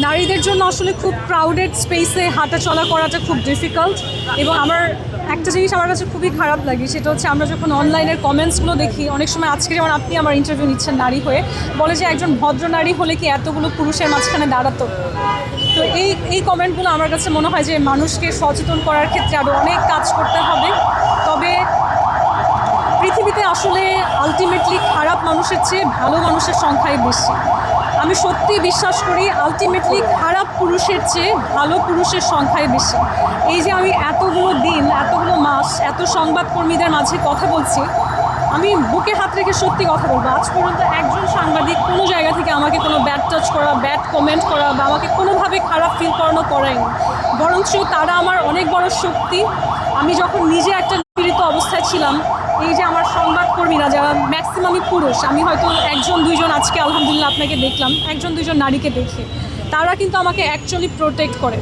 নারীদের জন্য আসলে খুব ক্রাউডেড স্পেসে হাঁটা চলা করাটা খুব ডিফিকাল্ট। এবং আমার একটা জিনিস আমার কাছে খুবই খারাপ লাগে, সেটা হচ্ছে আমরা যখন অনলাইনের কমেন্টসগুলো দেখি, অনেক সময় আজকে যেমন আপনি আমার ইন্টারভিউ নিচ্ছেন নারী হয়ে, বলে যে একজন ভদ্র নারী হলে কি এতগুলো পুরুষের মাঝখানে দাঁড়াতো। তো এই কমেন্টগুলো আমার কাছে মনে হয় যে মানুষকে সচেতন করার ক্ষেত্রে আরও অনেক কাজ করতে হবে। তবে পৃথিবীতে আসলে আলটিমেটলি খারাপ মানুষের চেয়ে ভালো মানুষের সংখ্যাই বেশি। আমি সত্যি বিশ্বাস করি আলটিমেটলি খারাপ পুরুষের চেয়ে ভালো পুরুষের সংখ্যাই বেশি। এই যে আমি এতগুলো দিন, এতগুলো মাস, এত সংবাদকর্মীদের মাঝে কথা বলছি, আমি বুকে হাত রেখে সত্যি কথা বলবো, আজ পর্যন্ত একজন সাংবাদিক কোনো জায়গা থেকে আমাকে কোনো ব্যাড টাচ করা, ব্যাড কমেন্ট করা বা আমাকে কোনোভাবে খারাপ ফিল করানো করায়নি। বরঞ্চ তারা আমার অনেক বড় শক্তি। আমি যখন নিজে একটা নিপীড়িত অবস্থায় ছিলাম, এই যে আমার সংবাদকর্মীরা যারা ম্যাক্সিমামই পুরুষ, আমি হয়তো একজন দুইজন আজকে আলহামদুলিল্লাহ আপনাকে দেখলাম, একজন দুইজন নারীকে দেখে, তারা কিন্তু আমাকে অ্যাকচুয়ালি প্রোটেক্ট করে।